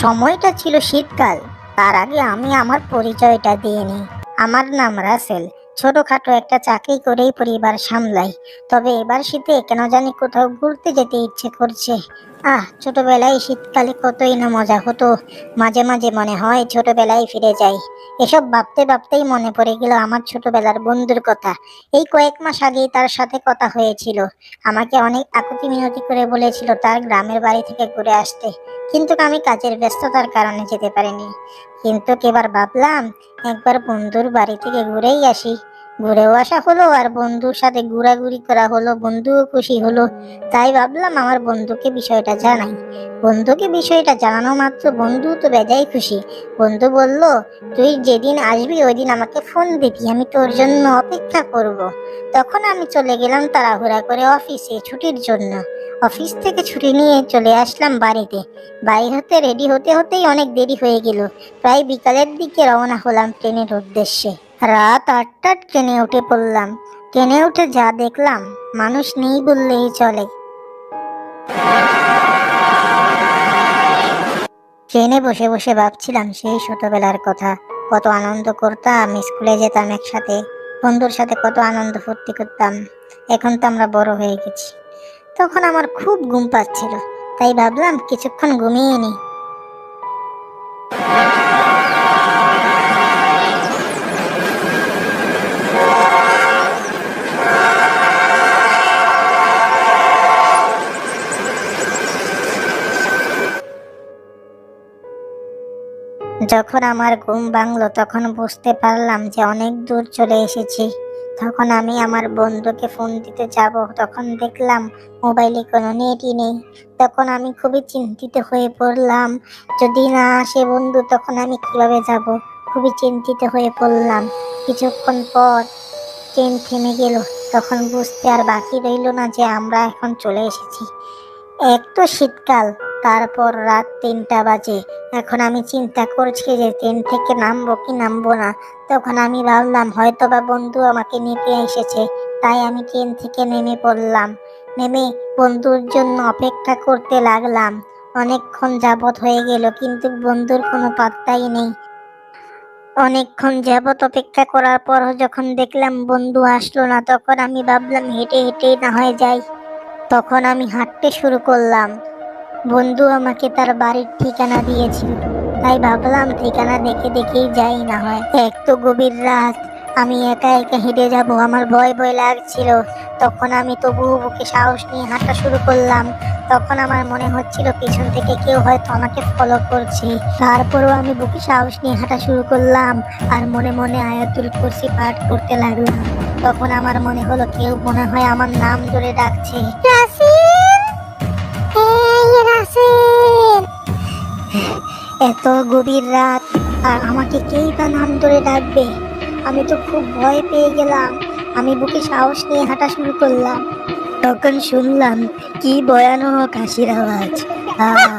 সময়টা ছিল শীতকাল। তার আগে আমি আমার পরিচয়টা দিয়ে নিই। আমার নাম রাসেল। ছোটখাটো একটা চাকরি করেই পরিবার সামলাই। তবে এবার শীতে কেন জানি কোথাও ঘুরতে যেতে ইচ্ছে করছে। ছোটবেলায় শীতকালে কতই না মজা হতো। মাঝে মাঝে মনে হয় ছোটবেলায় ফিরে যাই। এসব ভাবতে ভাবতেই মনে পড়ে গেল আমার ছোটবেলার বন্ধুর কথা। এই কয়েক মাস আগেই তার সাথে কথা হয়েছিল। আমাকে অনেক আকুতি মিনতি করে বলেছিল তার গ্রামের বাড়ি থেকে ঘুরে আসতে, কিন্তু আমি কাজের ব্যস্ততার কারণে যেতে পারিনি। কিন্তু এবার ভাবলাম একবার বন্ধুর বাড়ি থেকে ঘুরেই আসি। ঘুরেও আসা হলো, আর বন্ধুর সাথে ঘোরাঘুরি করা হলো, বন্ধুও খুশি হলো। তাই ভাবলাম আমার বন্ধুকে বিষয়টা জানাই। বন্ধুকে বিষয়টা জানানো মাত্র বন্ধু তো বেজায় খুশি। বন্ধু বলল, তুই যেদিন আসবি ওই দিন আমাকে ফোন দিবি, আমি তোর জন্য অপেক্ষা করব। তখন আমি চলে গেলাম তাড়াহুড়া করে অফিসে ছুটির জন্য। অফিস থেকে ছুটি নিয়ে চলে আসলাম বাড়িতে। বাইর হতে রেডি হতে হতেই অনেক দেরি হয়ে গেল। প্রায় বিকালের দিকে রওনা হলাম ট্রেনের উদ্দেশ্যে। রাত 8টার ট্রেনে উঠে পড়লাম। ট্রেনে উঠে যা দেখলাম, মানুষ নেই বললেই চলে। ট্রেনে বসে বসে ভাবছিলাম সেই ছোটবেলার কথা। কত আনন্দ করতাম, স্কুলে যেতাম একসাথে, বন্ধুর সাথে কত আনন্দ ফুর্তি করতাম। এখন তো আমরা বড় হয়ে গেছি। তখন আমার খুব ঘুম পাচ্ছিল, তাই ভাবলাম কিছুক্ষণ ঘুমিয়ে নিই। যখন আমার ঘুম ভাঙলো তখন বুঝতে পারলাম যে অনেক দূর চলে এসেছি। তখন আমি আমার বন্ধুকে ফোন দিতে যাব, তখন দেখলাম মোবাইলে কোনো নেটই নেই। তখন আমি খুবই চিন্তিত হয়ে পড়লাম, যদি না আসে বন্ধু তখন আমি কিভাবে যাব। খুবই চিন্তিত হয়ে পড়লাম। কিছুক্ষণ পর ট্রেন থেমে গেল। তখন বুঝতে আর বাকি রইল না যে আমরা এখন চলে এসেছি। এক তো শীতকাল, তারপর রাত 3টা বাজে। এখন আমি চিন্তা করছি যে ট্রেন থেকে নামবো কি নামবো না। তখন আমি ভাবলাম হয়তো বা বন্ধু আমাকে নিতে এসেছে, তাই আমি ট্রেন থেকে নেমে পড়লাম। নেমে বন্ধুর জন্য অপেক্ষা করতে লাগলাম। অনেকক্ষণ যাবৎ হয়ে গেল, কিন্তু বন্ধুর কোনো পাত্তাই নেই। অনেকক্ষণ যাবৎ অপেক্ষা করার পর যখন দেখলাম বন্ধু আসলো না, তখন আমি ভাবলাম হেঁটে হেঁটেই না হয়ে যাই। তখন আমি হাঁটতে শুরু করলাম। বন্ধু আমাকে তার বাড়ির ঠিকানা দিয়েছিল, তাই ভাবলাম ঠিকানা দেখে দেখেই যাই না হয়। এক তো গভীর রাত, আমি একা একা হেঁটে যাব, আমার ভয় ভয় লাগছিল। তখন আমি তবুও বুকে সাহস নিয়ে হাঁটা শুরু করলাম। তখন আমার মনে হচ্ছিল পিছন থেকে কেউ হয়তো আমাকে ফলো করছে। তারপরও আমি বুকে সাহস নিয়ে হাঁটা শুরু করলাম, আর মনে মনে আয়াতুল কুরসি পাঠ করতে লাগলাম। তখন আমার মনে হলো কেউ মনে হয় আমার নাম ধরে ডাকছে, এত গভীর রাত, আর আমাকে কেই বা নাম ধরে ডাকবে। আমি তো খুব ভয় পেয়ে গেলাম। আমি বুকে সাহস নিয়ে হাঁটা শুরু করলাম। তখন শুনলাম কি ভয়ানক হাসির আওয়াজ। আহ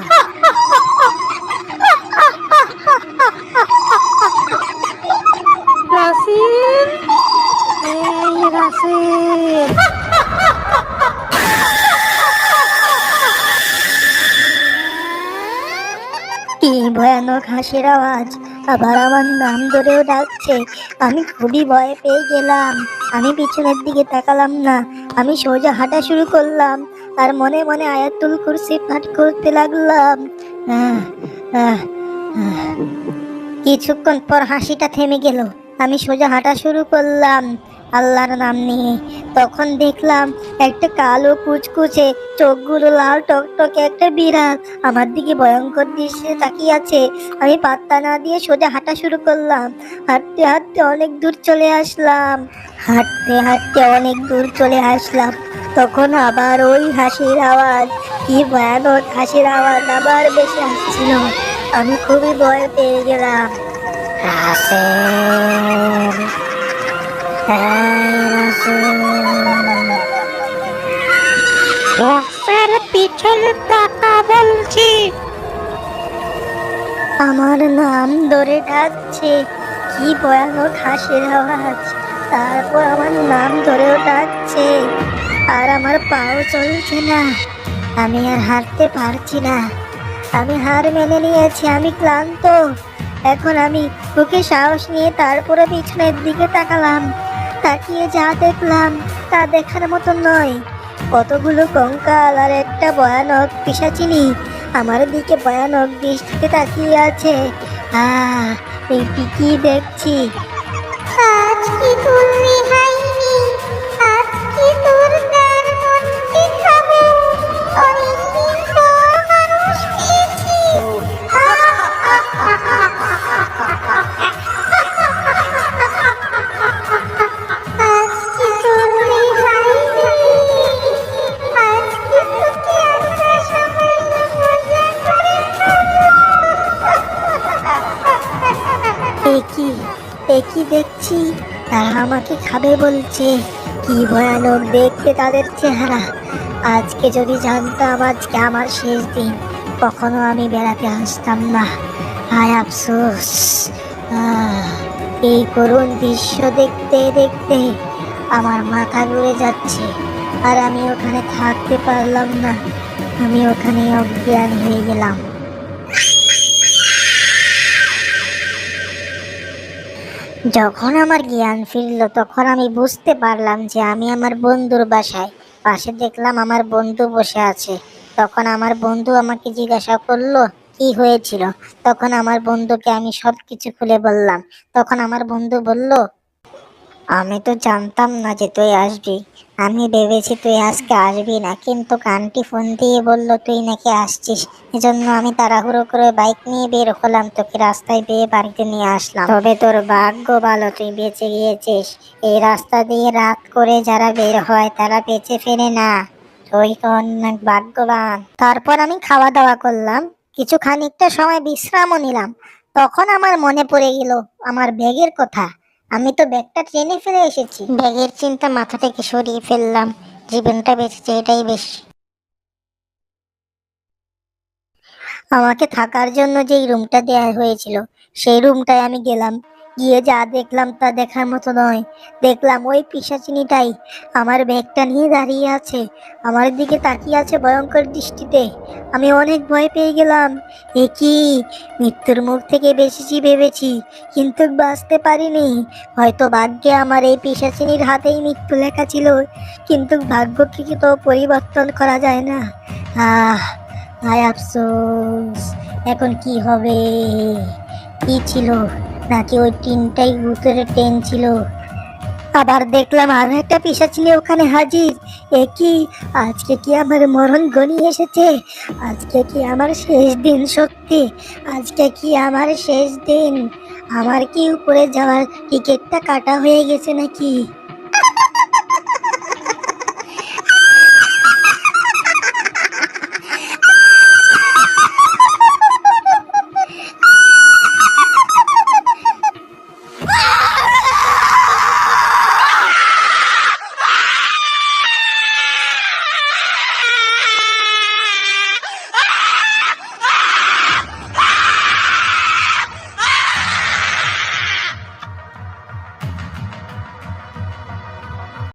রাসেল, এই রাসেল। কি ভয়ানক হাসির আওয়াজ, আবার আমার নাম ধরেও ডাকছে। আমি খুবই ভয় পেয়ে গেলাম। আমি পিছনের দিকে তাকালাম না, আমি সোজা হাঁটা শুরু করলাম, আর মনে মনে আয়াতুল কুরসি পাঠ করতে লাগলাম। আহ, আহ, আহ। কিছুক্ষণ পর হাসিটা থেমে গেল। আমি সোজা হাঁটা শুরু করলাম আল্লাহর নাম নিয়ে। তখন দেখলাম একটা কালো কুচকুচে, চোখগুলো লাল টকটকে একটা বিড়াল আমার দিকে ভয়ঙ্কর দৃশ্যে তাকিয়ে আছে। আমি পাত্তা না দিয়ে সোজা হাঁটা শুরু করলাম। হাঁটতে হাঁটতে অনেক দূর চলে আসলাম। হাঁটতে হাঁটতে অনেক দূর চলে আসলাম। তখন আবার ওই হাসির আওয়াজ। কি ভয়ানক হাসির আওয়াজ আবার বেশি আসছিল। আমি খুবই ভয় পেয়ে গেলাম। রাসেল, রাসেল, রাসেল পিছনে তাকা বলছি। আমার নাম ধরে ডাকছে। কি ভয়ানক হাসির আওয়াজ। তারপর আমার নাম ধরেও ডাকছে, আর আমার পাও চলছে না। আমি আর হাঁটতে পারছি না। আমি হার মেনে নিয়েছি, আমি ক্লান্ত। এখন আমি বুকে সাহস নিয়ে তারপরে পিছনের দিকে তাকালাম। তাকিয়ে যা দেখলাম তা দেখার মতো নয়। কতগুলো কঙ্কাল আর একটা ভয়ানক পিশাচিনী আমার দিকে ভয়ানক দৃষ্টিতে তাকিয়ে আছে। আহ এটি কি দেখছি? আজ কি তোর রেহাইনি, আজ কি তোর তার মনকে খাবো। অনেকদিন পর মানুষ পেয়েছি। আজ কি তোর রেহাইনি, আজ কি তোকে আমরা সবাই মজা করে একই দেখছি, তারা আমাকে খাবে বলছে। কি ভয়ানক দেখতে তাদের চেহারা। আজকে যদি জানতাম আজকে আমার শেষ দিন, কখনো আমি বেড়াতে আসতাম না। হায় আফসোস। এই করুণ দৃশ্য দেখতে দেখতে আমার মাথা ঘুরে যাচ্ছে, আর আমি ওখানে থাকতে পারলাম না। আমি ওখানে অজ্ঞান হয়ে গেলাম। যখন আমার জ্ঞান ফিরল তখন আমি বুঝতে পারলাম যে আমি আমার বন্ধুর বাসায়। পাশে দেখলাম আমার বন্ধু বসে আছে। তখন আমার বন্ধু আমাকে জিজ্ঞাসা করলো কি হয়েছিল। তখন আমার বন্ধুকে আমি সবকিছু খুলে বললাম। তখন আমার বন্ধু বলল, আমি তো জানতাম না যে তুই আসবি। আমি ভেবেছি তুই আজকে আসবি না, কিন্তু আন্টি ফোন দিয়ে বলল তুই নাকি আসছিস। এজন্য আমি তাড়াহুড়ো করে বাইক নিয়ে বের হলাম, তোকে রাস্তায় পেয়ে বাড়িতে নিয়ে আসলাম। তবে তোর ভাগ্য ভালো, তুই বেঁচে গিয়েছিস। এই রাস্তা দিয়ে রাত করে যারা বের হয় তারা বেঁচে ফেরে না। তুই তো অনেক ভাগ্যবান। তারপর আমি খাওয়া দাওয়া করলাম, কিছু খানিকটা সময় বিশ্রামও নিলাম। তখন আমার মনে পড়ে গেল আমার ব্যাগের কথা। আমি তো ব্যাগটা ট্রেনে ফেলে এসেছি। ব্যাগের চিন্তা মাথা থেকে সরিয়ে ফেললাম। জীবনটা বেঁচেছে, এটাই বেশ। আমাকে থাকার জন্য যেই রুমটা দেয়া হয়েছিল সেই রুমটায় আমি গেলাম। গিয়ে যা দেখলাম তা দেখার মতো নয়। দেখলাম ওই পিশাচিনীটাই আমার ব্যাগটা নিয়ে দাঁড়িয়ে আছে, আমার দিকে তাকিয়ে আছে ভয়ঙ্কর দৃষ্টিতে। আমি অনেক ভয় পেয়ে গেলাম। এ কি, মৃত্যুর মুখ থেকে বেঁচেছি ভেবেছি, কিন্তু বাঁচতে পারিনি। হয়তো ভাগ্যে আমার এই পিশাচিনীর হাতেই মৃত্যু লেখা ছিল, কিন্তু ভাগ্যকে কি তো পরিবর্তন করা যায় না। আহ হায় আফসোস। এখন কি হবে? কি ছিল, নাকি ওই টিনটাই ভূতের ট্রেন ছিল? আবার দেখলাম আরো একটা পিশাচিনী ওখানে হাজির। এ কি, আজকে কি আমার মরণ ঘনিয়ে এসেছে? আজকে কি আমার শেষ দিন? সত্যি আজকে কি আমার শেষ দিন? আমার কি উপরে যাওয়ার টিকিটটা কাটা হয়ে গেছে নাকি?